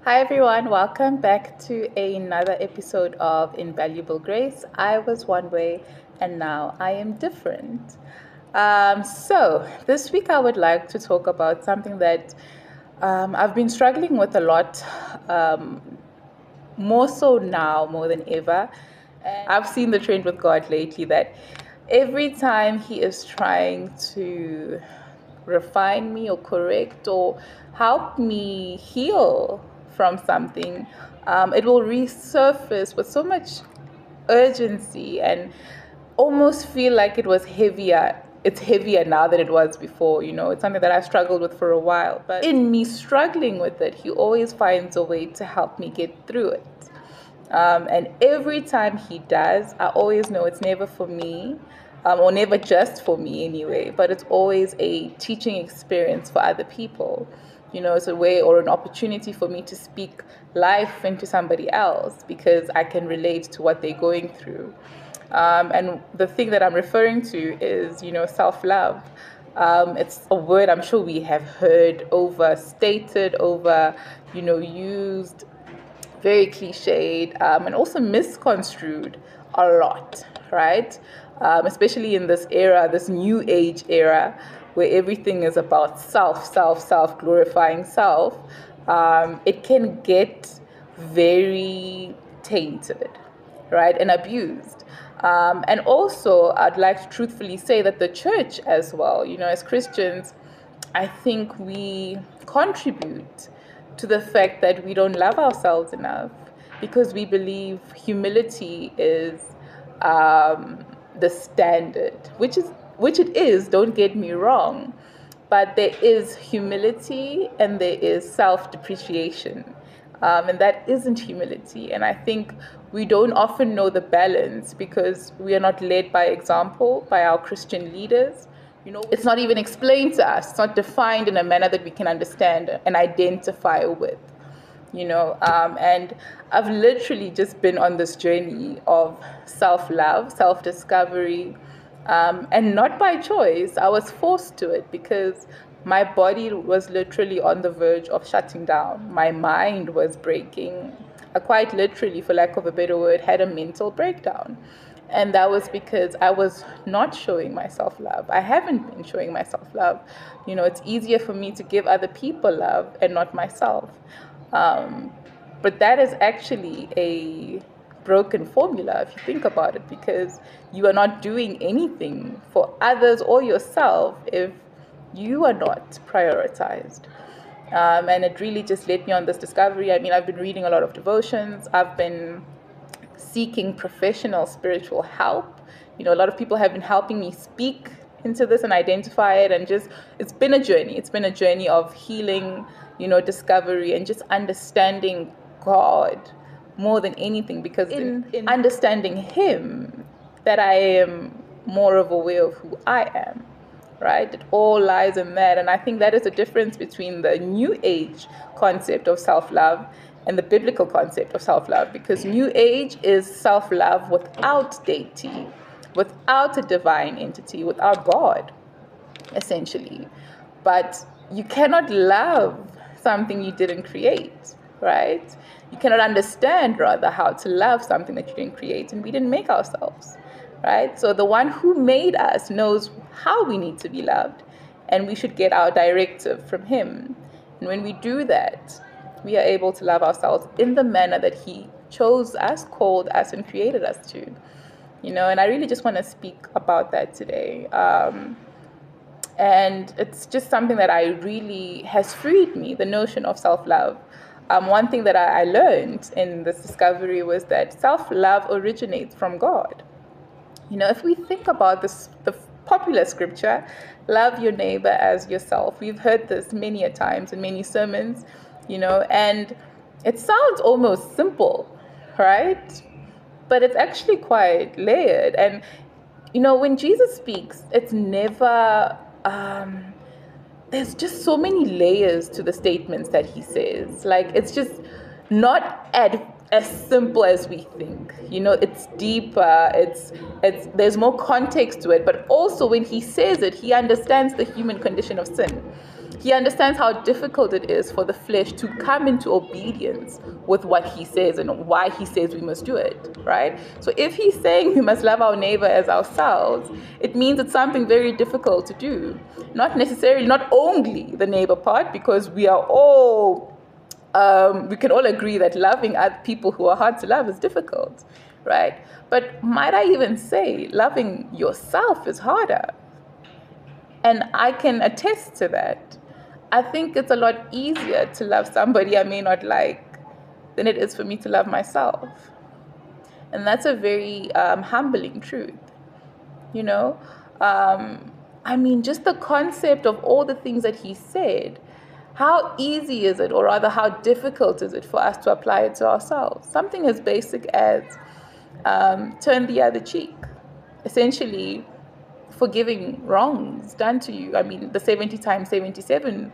Hi everyone, welcome back to another episode of Invaluable Grace. I was one way and now I am different. So, this week I would like to talk about something that I've been struggling with a lot, um, more so now more than ever. And I've seen the trend with God lately that every time He is trying to refine me or correct or help me heal from something, it will resurface with so much urgency and almost feel like it was heavier. It's heavier now than it was before. It's something that I've struggled with for a while. But in me struggling with it, He always finds a way to help me get through it. And every time He does, I always know it's never for me, or never just for me anyway, but it's always a teaching experience for other people. It's a way or an opportunity for me to speak life into somebody else because I can relate to what they're going through. And the thing that I'm referring to is, self-love. It's a word I'm sure we have heard overstated, used, very cliched, and also misconstrued a lot, right? Especially in this era, this new age era, where everything is about self, glorifying self. It can get very tainted, right, and abused. And also, I'd like to truthfully say that the church as well, as Christians, I think we contribute to the fact that we don't love ourselves enough because we believe humility is the standard, which it is. Don't get me wrong, but there is humility and there is self-depreciation, and that isn't humility. And I think we don't often know the balance because we are not led by example by our Christian leaders. It's not even explained to us. It's not defined in a manner that we can understand and identify with. And I've literally just been on this journey of self-love, self-discovery, and not by choice. I was forced to it because my body was literally on the verge of shutting down. My mind was breaking. I quite literally, for lack of a better word, had a mental breakdown. And that was because I was not showing myself love. I haven't been showing myself love. It's easier for me to give other people love and not myself. But that is actually a broken formula if you think about it, because you are not doing anything for others or yourself if you are not prioritized. And it really just led me on this discovery. I mean, I've been reading a lot of devotions. I've been seeking professional spiritual help. A lot of people have been helping me speak into this and identify it, and just it's been a journey. It's been a journey of healing, discovery, and just understanding God more than anything, because in understanding Him that I am more of aware of who I am, right? It all lies in that. And I think that is the difference between the new age concept of self-love and the biblical concept of self-love, because new age is self-love without deity, without a divine entity, without God, essentially. But you cannot love something you didn't create, right? You cannot understand, rather, how to love something that you didn't create, and we didn't make ourselves, right? So the one who made us knows how we need to be loved, and we should get our directive from Him. And when we do that, we are able to love ourselves in the manner that He chose us, called us, and created us to. And I really just want to speak about that today. And it's just something that I really has freed me, the notion of self-love. One thing that I learned in this discovery was that self-love originates from God. If we think about this, the popular scripture, love your neighbor as yourself. We've heard this many a times in many sermons, and it sounds almost simple, right? But it's actually quite layered. And, when Jesus speaks, it's never, there's just so many layers to the statements that He says. Like, it's just not as simple as we think. It's deeper. It's there's more context to it. But also when He says it, He understands the human condition of sin. He understands how difficult it is for the flesh to come into obedience with what he says and why he says we must do it, right? So if he's saying we must love our neighbor as ourselves, it means it's something very difficult to do. Not necessarily, not only the neighbor part, because we are all, we can all agree that loving other people who are hard to love is difficult, right? But might I even say loving yourself is harder? And I can attest to that. I think it's a lot easier to love somebody I may not like than it is for me to love myself. And that's a very humbling truth, you know? I mean, just the concept of all the things that he said, how easy is it, or rather how difficult is it for us to apply it to ourselves? Something as basic as turn the other cheek. Essentially, forgiving wrongs done to you. I mean, the 70 times 77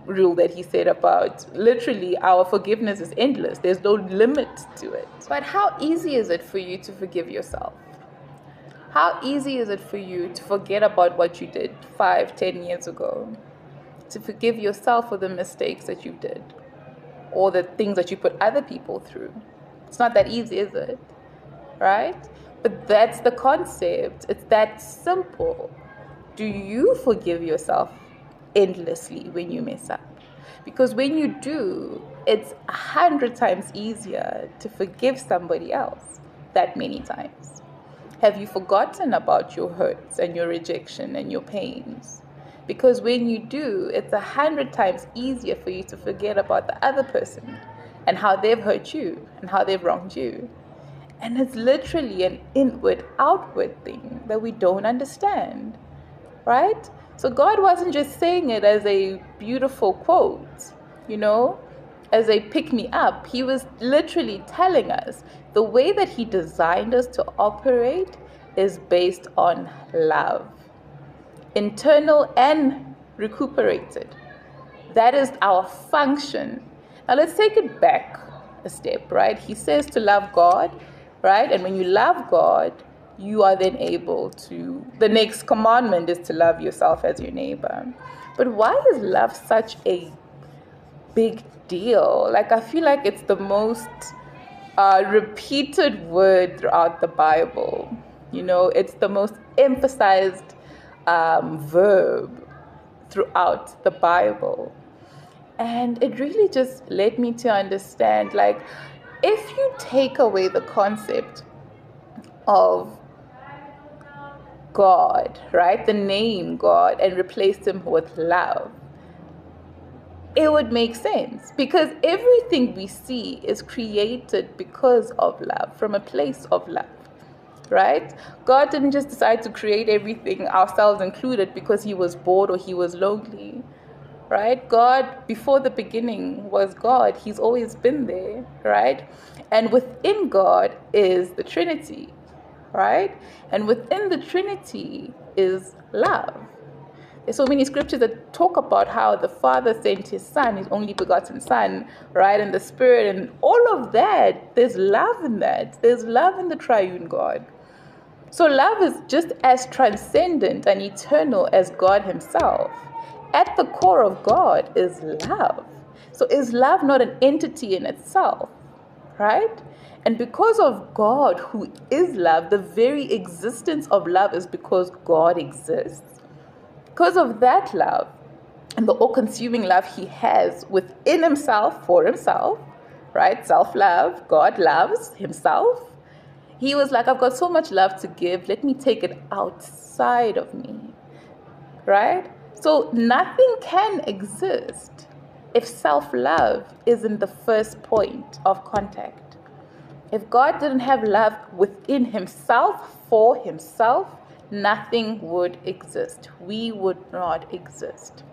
rule that he said about literally our forgiveness is endless. There's no limit to it. But how easy is it for you to forgive yourself? How easy is it for you to forget about what you did 5, 10 years ago? To forgive yourself for the mistakes that you did or the things that you put other people through? It's not that easy, is it? Right? But that's the concept. It's that simple. Do you forgive yourself endlessly when you mess up? Because when you do, it's 100 times easier to forgive somebody else that many times. Have you forgotten about your hurts and your rejection and your pains? Because when you do, it's 100 times easier for you to forget about the other person and how they've hurt you and how they've wronged you. And it's literally an inward-outward thing that we don't understand, right? So God wasn't just saying it as a beautiful quote, you know, as a pick-me-up. He was literally telling us the way that he designed us to operate is based on love, internal and recuperated. That is our function. Now let's take it back a step, right? He says to love God, right? And when you love God, you are then able to, the next commandment is to love yourself as your neighbor. But why is love such a big deal? Like, I feel like it's the most repeated word throughout the Bible. You know, it's the most emphasized verb throughout the Bible. And it really just led me to understand, like, if you take away the concept of God, right, the name God, and replace him with love, it would make sense, because everything we see is created because of love, from a place of love, right? God didn't just decide to create everything, ourselves included, because he was bored or he was lonely. Right? God, before the beginning, was God. He's always been there, right? And within God is the Trinity, right? And within the Trinity is love. There's so many scriptures that talk about how the Father sent his Son, his only begotten Son, right? And the Spirit and all of that. There's love in that. There's love in the triune God. So love is just as transcendent and eternal as God himself. At the core of God is love. So is love not an entity in itself, right? And because of God, who is love, the very existence of love is because God exists. Because of that love and the all-consuming love he has within himself, for himself, right? Self-love, God loves himself. He was like, I've got so much love to give. Let me take it outside of me, right? So nothing can exist if self-love isn't the first point of contact. If God didn't have love within himself, for himself, nothing would exist. We would not exist.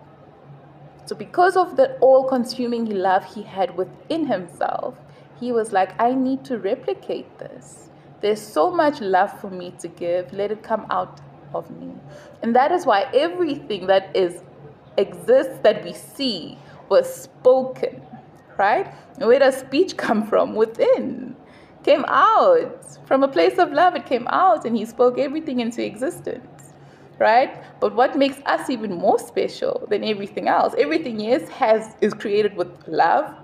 So because of the all-consuming love he had within himself, he was like, I need to replicate this. There's so much love for me to give. Let it come out of me. And that is why everything that exists that we see was spoken, right? And where does speech come from? Within. Came out from a place of love. It came out, and he spoke everything into existence, right? But what makes us even more special than everything else? Everything is created with love,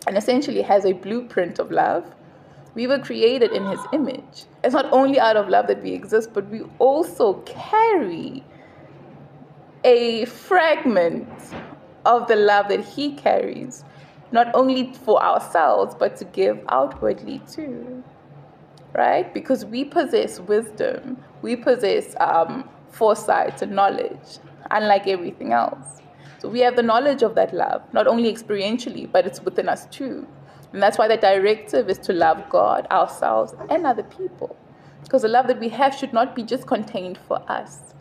and essentially has a blueprint of love. We were created in his image. It's not only out of love that we exist, but we also carry a fragment of the love that he carries, not only for ourselves, but to give outwardly too, right? Because we possess wisdom, we possess foresight and knowledge, unlike everything else. So we have the knowledge of that love, not only experientially, but it's within us too. And that's why the directive is to love God, ourselves, and other people. Because the love that we have should not be just contained for us.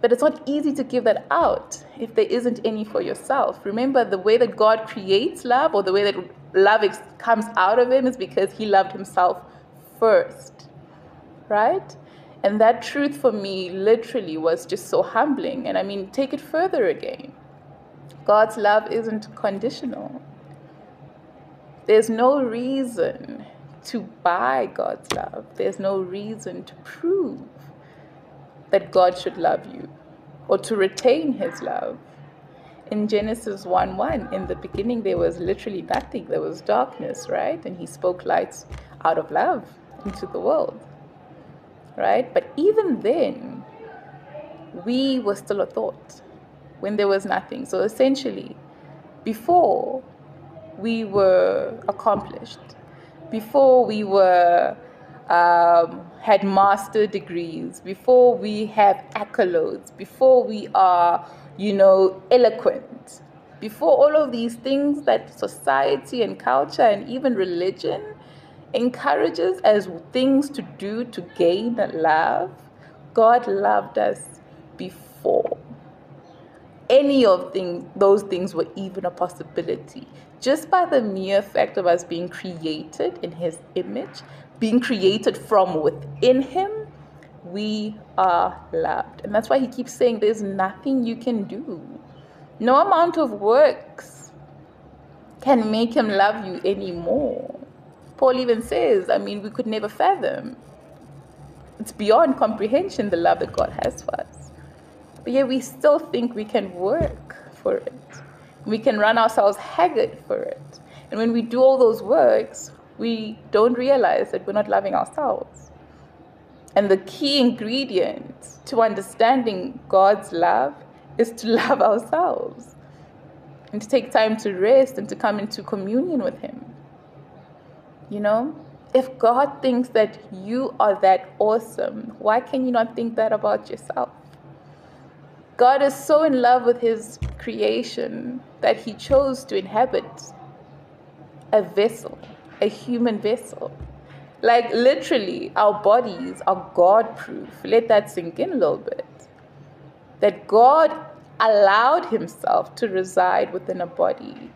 But it's not easy to give that out if there isn't any for yourself. Remember, the way that God creates love, or the way that love comes out of him, is because he loved himself first, right? And that truth for me literally was just so humbling. And I mean, take it further again. God's love isn't conditional. There's no reason to buy God's love. There's no reason to prove that God should love you or to retain his love. In Genesis 1:1, in the beginning, there was literally nothing. There was darkness, right? And he spoke light out of love into the world, right? But even then, we were still a thought when there was nothing. So essentially, before we were accomplished, before we were had master degrees, before we have accolades, before we are, eloquent, before all of these things that society and culture and even religion encourages as things to do to gain love, God loved us before any of those things were even a possibility. Just by the mere fact of us being created in his image, being created from within him, we are loved. And that's why he keeps saying there's nothing you can do. No amount of works can make him love you anymore. Paul even says, we could never fathom. It's beyond comprehension, the love that God has for us. But yet we still think we can work for it. We can run ourselves haggard for it. And when we do all those works, we don't realize that we're not loving ourselves. And the key ingredient to understanding God's love is to love ourselves and to take time to rest and to come into communion with him. If God thinks that you are that awesome, why can you not think that about yourself? God is so in love with his creation that he chose to inhabit a vessel, a human vessel. Like literally, our bodies are God-proof. Let that sink in a little bit. That God allowed himself to reside within a body.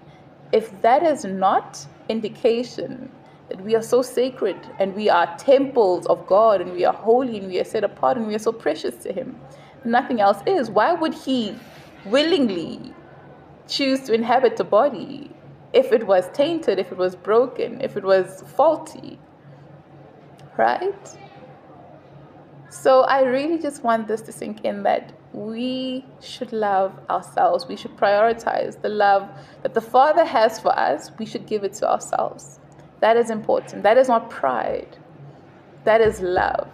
If that is not indication that we are so sacred and we are temples of God and we are holy and we are set apart and we are so precious to him, nothing else is. Why would he willingly choose to inhabit a body if it was tainted, if it was broken, if it was faulty? Right? So I really just want this to sink in, that we should love ourselves. We should prioritize the love that the Father has for us. We should give it to ourselves. That is important. That is not pride. That is love.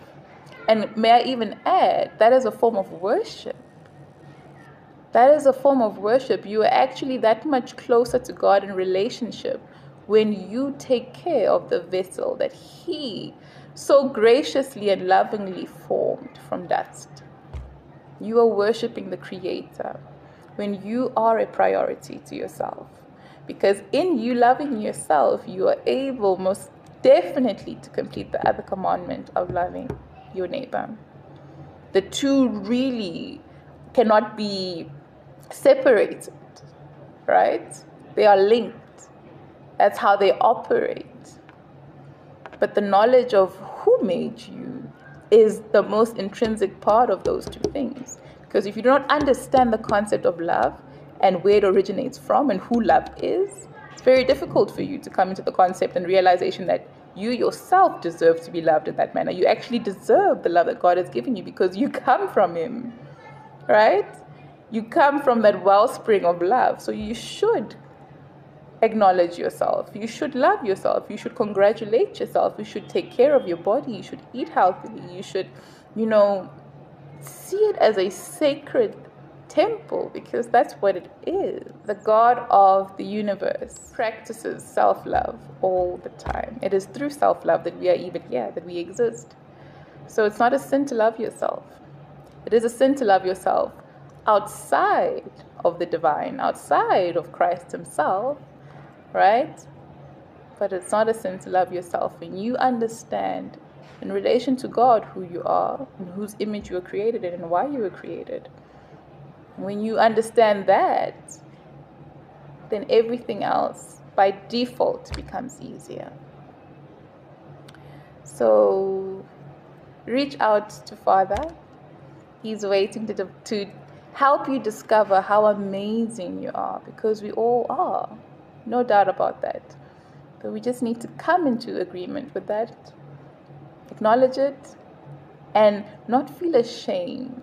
And may I even add, that is a form of worship. That is a form of worship. You are actually that much closer to God in relationship when you take care of the vessel that he so graciously and lovingly formed from dust. You are worshiping the Creator when you are a priority to yourself. Because in you loving yourself, you are able most definitely to complete the other commandment of loving your neighbor. The two really cannot be separated, right? They are linked. That's how they operate. But the knowledge of who made you is the most intrinsic part of those two things. Because if you do not understand the concept of love and where it originates from and who love is, it's very difficult for you to come into the concept and realization that you yourself deserve to be loved in that manner. You actually deserve the love that God has given you because you come from Him, right? You come from that wellspring of love. So you should acknowledge yourself. You should love yourself. You should congratulate yourself. You should take care of your body. You should eat healthily. You should, see it as a sacred temple, because that's what it is. The God of the universe practices self-love all the time. It is through self-love that we are even here, that we exist. So it's not a sin to love yourself. It is a sin to love yourself outside of the divine, outside of Christ Himself, right? But it's not a sin to love yourself when you understand in relation to God who you are, in whose image you were created in, and why you were created. When you understand that, then everything else by default becomes easier. So reach out to Father. He's waiting to help you discover how amazing you are, because we all are. No doubt about that. But we just need to come into agreement with that, acknowledge it, and not feel ashamed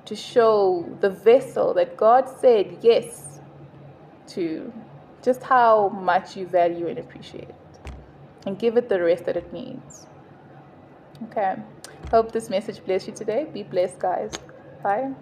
to show the vessel that God said yes to, just how much you value and appreciate it, and give it the rest that it needs. Okay. Hope this message blessed you today. Be blessed, guys. Bye.